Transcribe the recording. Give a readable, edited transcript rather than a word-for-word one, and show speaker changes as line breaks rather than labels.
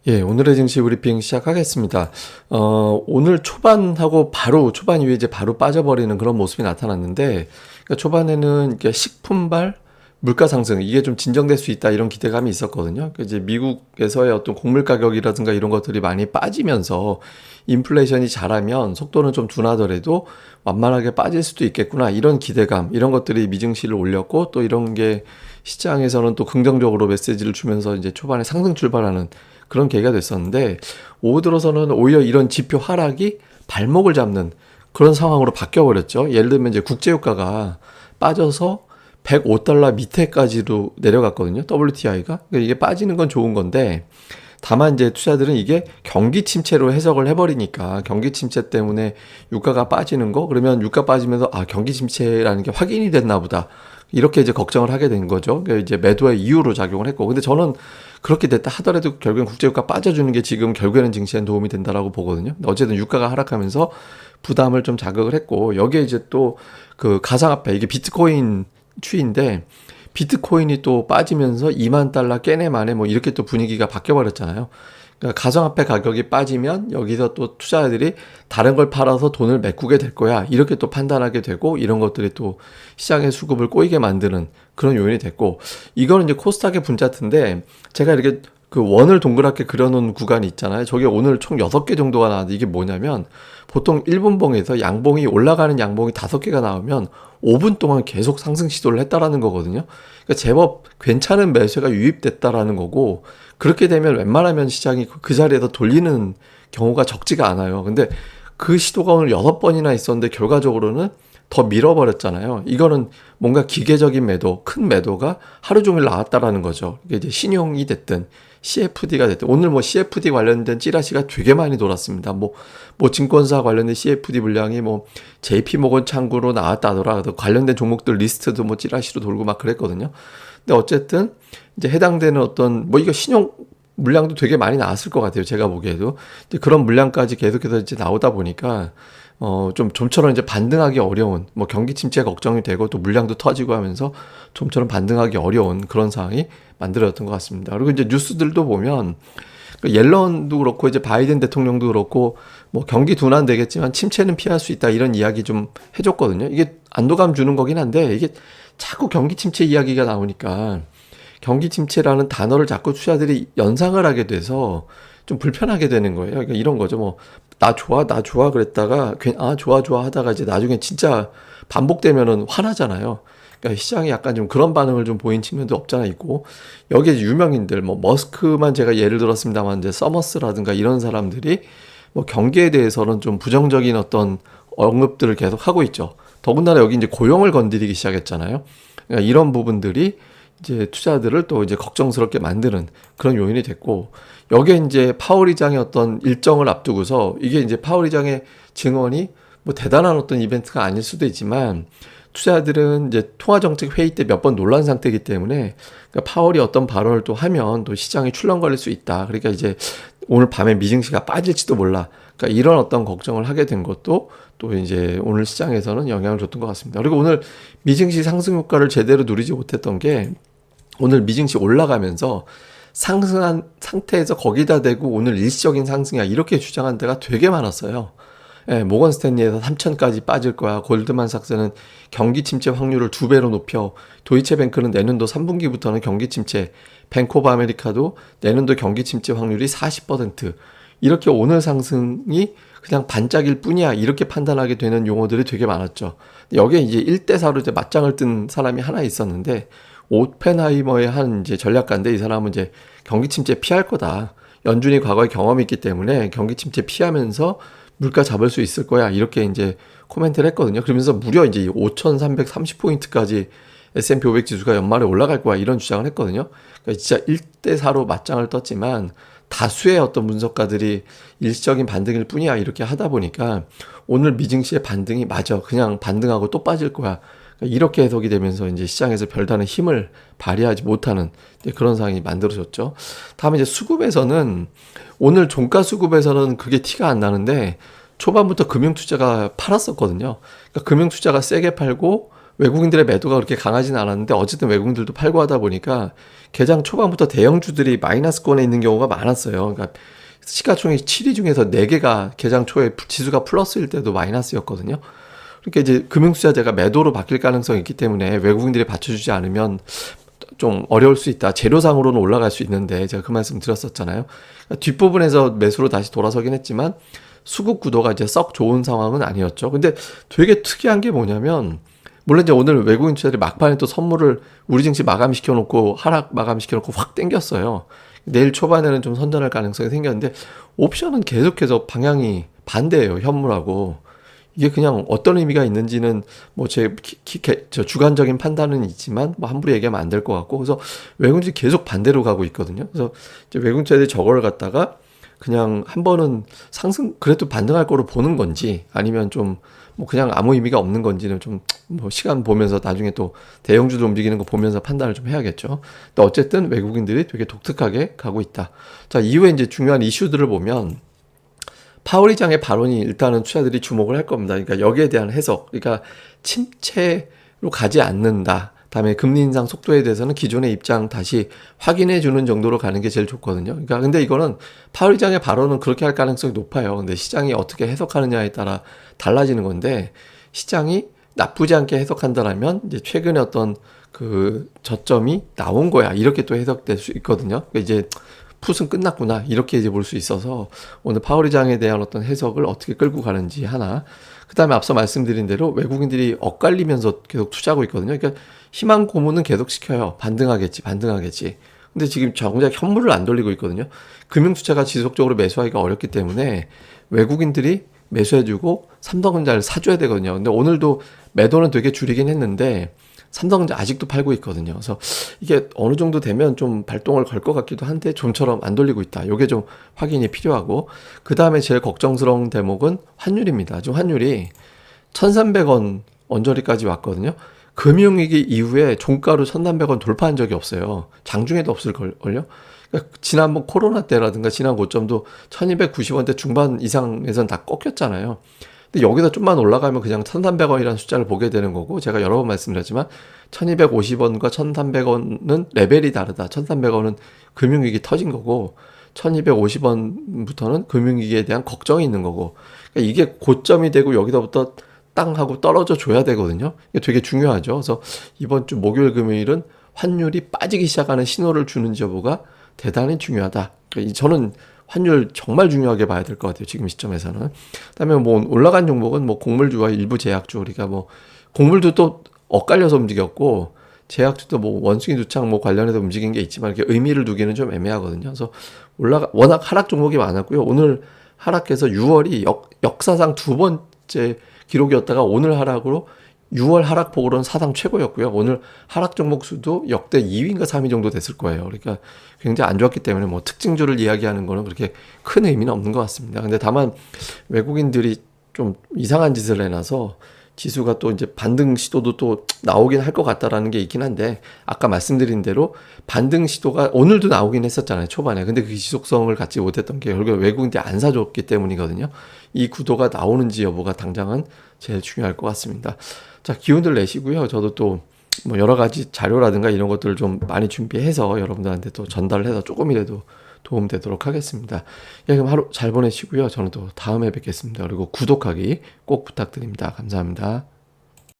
예, 오늘의 증시 브리핑 시작하겠습니다. 오늘 초반하고 바로, 초반 이후에 이제 바로 빠져버리는 그런 모습이 나타났는데, 그러니까 초반에는 이게 식품발, 물가 상승, 이게 좀 진정될 수 있다, 이런 기대감이 있었거든요. 그러니까 이제 미국에서의 어떤 곡물 가격이라든가 이런 것들이 많이 빠지면서 인플레이션이 잘하면 속도는 좀 둔하더라도 완만하게 빠질 수도 있겠구나, 이런 기대감, 이런 것들이 미증시를 올렸고, 또 이런 게 시장에서는 또 긍정적으로 메시지를 주면서 이제 초반에 상승 출발하는 그런 계기가 됐었는데, 오후 들어서는 오히려 이런 지표 하락이 발목을 잡는 그런 상황으로 바뀌어버렸죠. 예를 들면 이제 국제유가가 빠져서 105달러 밑에까지도 내려갔거든요. WTI가. 그러니까 이게 빠지는 건 좋은 건데, 다만 이제 투자들은 이게 경기 침체로 해석을 해버리니까, 경기 침체 때문에 유가가 빠지는 거, 그러면 유가 빠지면서 경기 침체라는 게 확인이 됐나 보다, 이렇게 이제 걱정을 하게 된 거죠. 그러니까 이제 매도의 이유로 작용을 했고, 근데 저는 그렇게 됐다 하더라도 결국엔 국제유가 빠져주는 게 지금 결국에는 증시에 도움이 된다라고 보거든요. 어쨌든 유가가 하락하면서 부담을 좀 자극을 했고, 여기에 이제 또 그 가상화폐, 이게 비트코인 추인데, 비트코인이 또 빠지면서 2만 달러 깨네 마네 뭐 이렇게 또 분위기가 바뀌어버렸잖아요. 그러니까 가상화폐 가격이 빠지면 여기서 또 투자자들이 다른 걸 팔아서 돈을 메꾸게 될 거야, 이렇게 또 판단하게 되고, 이런 것들이 또 시장의 수급을 꼬이게 만드는 그런 요인이 됐고, 이거는 이제 코스닥의 분차트인데, 제가 이렇게 그 원을 동그랗게 그려놓은 구간이 있잖아요. 저게 오늘 총 6개 정도가 나왔는데, 이게 뭐냐면 보통 1분봉에서 양봉이 올라가는 양봉이 5개가 나오면 5분 동안 계속 상승 시도를 했다라는 거거든요. 그러니까 제법 괜찮은 매수가 유입됐다라는 거고, 그렇게 되면 웬만하면 시장이 그 자리에서 돌리는 경우가 적지가 않아요. 근데 그 시도가 오늘 6번이나 있었는데 결과적으로는 더 밀어버렸잖아요. 이거는 뭔가 기계적인 매도, 큰 매도가 하루 종일 나왔다라는 거죠. 이게 이제 신용이 됐든 CFD가 됐든, 오늘 뭐 CFD 관련된 찌라시가 되게 많이 돌았습니다. 뭐 증권사 관련된 CFD 물량이 뭐 JP모건 창구로 나왔다더라. 관련된 종목들 리스트도 뭐 찌라시로 돌고 막 그랬거든요. 근데 어쨌든 이제 해당되는 어떤 뭐 이거 신용 물량도 되게 많이 나왔을 것 같아요. 제가 보기에도 이제 그런 물량까지 계속해서 이제 나오다 보니까 좀처럼 이제 반등하기 어려운, 뭐 경기 침체 걱정이 되고 또 물량도 터지고 하면서 좀처럼 반등하기 어려운 그런 상황이 만들어졌던 것 같습니다. 그리고 이제 뉴스들도 보면 옐런도 그렇고 이제 바이든 대통령도 그렇고 뭐 경기 둔화는 되겠지만 침체는 피할 수 있다, 이런 이야기 좀 해줬거든요. 이게 안도감 주는 거긴 한데, 이게 자꾸 경기 침체 이야기가 나오니까 경기 침체라는 단어를 자꾸 투자들이 연상을 하게 돼서 좀 불편하게 되는 거예요. 그러니까 이런 거죠. 뭐 나 좋아 나 좋아 그랬다가 좋아 좋아 하다가 이제 나중에 진짜 반복되면은 화나잖아요. 그러니까 시장이 약간 좀 그런 반응을 좀 보인 측면도 없잖아 있고, 여기에 유명인들 뭐 머스크만 제가 예를 들었습니다만, 이제 서머스라든가 이런 사람들이 뭐 경기에 대해서는 좀 부정적인 어떤 언급들을 계속 하고 있죠. 더군다나 여기 이제 고용을 건드리기 시작했잖아요. 그러니까 이런 부분들이 이제 투자들을 또 이제 걱정스럽게 만드는 그런 요인이 됐고, 여기에 이제 파월 의장의 어떤 일정을 앞두고서, 이게 이제 파월 의장의 증언이 뭐 대단한 어떤 이벤트가 아닐 수도 있지만, 투자들은 이제 통화정책 회의 때 몇 번 놀란 상태이기 때문에, 그러니까 파월이 어떤 발언을 또 하면 또 시장이 출렁거릴 수 있다. 그러니까 이제 오늘 밤에 미증시가 빠질지도 몰라. 그러니까 이런 어떤 걱정을 하게 된 것도 또 이제 오늘 시장에서는 영향을 줬던 것 같습니다. 그리고 오늘 미증시 상승 효과를 제대로 누리지 못했던 게, 오늘 미증시 올라가면서 상승한 상태에서 거기다 대고 오늘 일시적인 상승이야, 이렇게 주장한 데가 되게 많았어요. 예, 모건 스탠리에서 3천까지 빠질 거야. 골드만삭스는 경기 침체 확률을 2배로 높여. 도이체뱅크는 내년도 3분기부터는 경기 침체. 뱅크 오브 아메리카도 내년도 경기 침체 확률이 40%. 이렇게 오늘 상승이 그냥 반짝일 뿐이야, 이렇게 판단하게 되는 용어들이 되게 많았죠. 여기에 이제 1대4로 이제 맞짱을 뜬 사람이 하나 있었는데, 오펜하이머의 한 이제 전략가인데, 이 사람은 이제 경기 침체 피할 거다. 연준이 과거에 경험이 있기 때문에 경기 침체 피하면서 물가 잡을 수 있을 거야, 이렇게 이제 코멘트를 했거든요. 그러면서 무려 이제 5,330포인트까지 S&P 500 지수가 연말에 올라갈 거야, 이런 주장을 했거든요. 그러니까 진짜 1대4로 맞짱을 떴지만 다수의 어떤 분석가들이 일시적인 반등일 뿐이야, 이렇게 하다 보니까 오늘 미증시의 반등이 맞아, 그냥 반등하고 또 빠질 거야, 이렇게 해석이 되면서 이제 시장에서 별다른 힘을 발휘하지 못하는 그런 상황이 만들어졌죠. 다음에 이제 수급에서는, 오늘 종가 수급에서는 그게 티가 안 나는데 초반부터 금융투자가 팔았었거든요. 그러니까 금융투자가 세게 팔고, 외국인들의 매도가 그렇게 강하진 않았는데 어쨌든 외국인들도 팔고 하다 보니까 개장 초반부터 대형주들이 마이너스권에 있는 경우가 많았어요. 그러니까 시가총액 7위 중에서 4개가 개장 초에 지수가 플러스일 때도 마이너스였거든요. 그러니까 이제 금융투자재가 매도로 바뀔 가능성이 있기 때문에 외국인들이 받쳐주지 않으면 좀 어려울 수 있다. 재료상으로는 올라갈 수 있는데 제가 그 말씀 드렸었잖아요. 그러니까 뒷부분에서 매수로 다시 돌아서긴 했지만 수급 구도가 이제 썩 좋은 상황은 아니었죠. 근데 되게 특이한 게 뭐냐면 물론 이제 오늘 외국인 투자들이 막판에 또 선물을 우리 증시 마감시켜 놓고 하락 마감시켜 놓고 확 땡겼어요. 내일 초반에는 좀 선전할 가능성이 생겼는데 옵션은 계속해서 방향이 반대예요. 현물하고. 이게 그냥 어떤 의미가 있는지는 뭐 저 주관적인 판단은 있지만 뭐 함부로 얘기하면 안 될 것 같고 그래서 외국인들이 계속 반대로 가고 있거든요. 그래서 이제 외국인 투자들이 저걸 갖다가 그냥 한 번은 상승 그래도 반등할 거로 보는 건지 아니면 좀 뭐 그냥 아무 의미가 없는 건지는 좀 뭐 시간 보면서 나중에 또 대형주들 움직이는 거 보면서 판단을 좀 해야겠죠. 근데 어쨌든 외국인들이 되게 독특하게 가고 있다. 자, 이후에 이제 중요한 이슈들을 보면 파월 의장의 발언이 일단은 투자들이 주목을 할 겁니다. 그러니까 여기에 대한 해석, 그러니까 침체로 가지 않는다. 다음에 금리 인상 속도에 대해서는 기존의 입장 다시 확인해 주는 정도로 가는 게 제일 좋거든요. 그러니까 근데 이거는 파월 의장의 발언은 그렇게 할 가능성이 높아요. 근데 시장이 어떻게 해석하느냐에 따라 달라지는 건데 시장이 나쁘지 않게 해석한다라면 이제 최근에 어떤 그 저점이 나온 거야. 이렇게 또 해석될 수 있거든요. 그러니까 이제 풋은 끝났구나. 이렇게 이제 볼 수 있어서 오늘 파월 의장에 대한 어떤 해석을 어떻게 끌고 가는지 하나. 그 다음에 앞서 말씀드린 대로 외국인들이 엇갈리면서 계속 투자하고 있거든요. 그러니까 희망 고문은 계속 시켜요. 반등하겠지, 반등하겠지. 근데 지금 정작 현물을 안 돌리고 있거든요. 금융투자가 지속적으로 매수하기가 어렵기 때문에 외국인들이 매수해주고 삼성전자를 사줘야 되거든요. 근데 오늘도 매도는 되게 줄이긴 했는데 삼성전자 아직도 팔고 있거든요. 그래서 이게 어느 정도 되면 좀 발동을 걸 것 같기도 한데 좀처럼 안 돌리고 있다. 이게 좀 확인이 필요하고 그 다음에 제일 걱정스러운 대목은 환율입니다. 지금 환율이 1,300원 언저리까지 왔거든요. 금융위기 이후에 종가로 1,300원 돌파한 적이 없어요. 장중에도 없을걸요. 그러니까 지난번 코로나 때라든가 지난 고점도 1,290원대 중반 이상에선 다 꺾였잖아요. 근데 여기서 좀만 올라가면 그냥 1,300원이라는 숫자를 보게 되는 거고 제가 여러 번 말씀드렸지만 1,250원과 1,300원은 레벨이 다르다. 1,300원은 금융위기 터진 거고 1,250원부터는 금융위기에 대한 걱정이 있는 거고 그러니까 이게 고점이 되고 여기서부터 땅 하고 떨어져 줘야 되거든요. 이게 되게 중요하죠. 그래서 이번 주 목요일 금요일은 환율이 빠지기 시작하는 신호를 주는지 여부가 대단히 중요하다. 그러니까 저는 환율 정말 중요하게 봐야 될 것 같아요. 지금 시점에서는. 그다음에 뭐 올라간 종목은 뭐 곡물주와 일부 제약주 우리가 뭐 곡물도 또 엇갈려서 움직였고 제약주도 뭐 원숭이 두창 뭐 관련해서 움직인 게 있지만 이렇게 의미를 두기는 좀 애매하거든요. 그래서 워낙 하락 종목이 많았고요. 오늘 하락해서 6월이 역사상 두 번째 기록이었다가 오늘 하락으로 6월 하락폭으로는 사상 최고였고요. 오늘 하락 종목 수도 역대 2위인가 3위 정도 됐을 거예요. 그러니까 굉장히 안 좋았기 때문에 뭐 특징주를 이야기하는 거는 그렇게 큰 의미는 없는 것 같습니다. 근데 다만 외국인들이 좀 이상한 짓을 해놔서 지수가 또 이제 반등 시도도 또 나오긴 할 것 같다라는 게 있긴 한데 아까 말씀드린 대로 반등 시도가 오늘도 나오긴 했었잖아요. 초반에. 근데 그 지속성을 갖지 못했던 게 결국 외국인들이 안 사줬기 때문이거든요. 이 구도가 나오는지 여부가 당장은 제일 중요할 것 같습니다. 자, 기운들 내시고요. 저도 또 뭐 여러 가지 자료라든가 이런 것들을 좀 많이 준비해서 여러분들한테 또 전달을 해서 조금이라도 도움되도록 하겠습니다. 예, 그럼 하루 잘 보내시고요. 저는 또 다음에 뵙겠습니다. 그리고 구독하기 꼭 부탁드립니다. 감사합니다.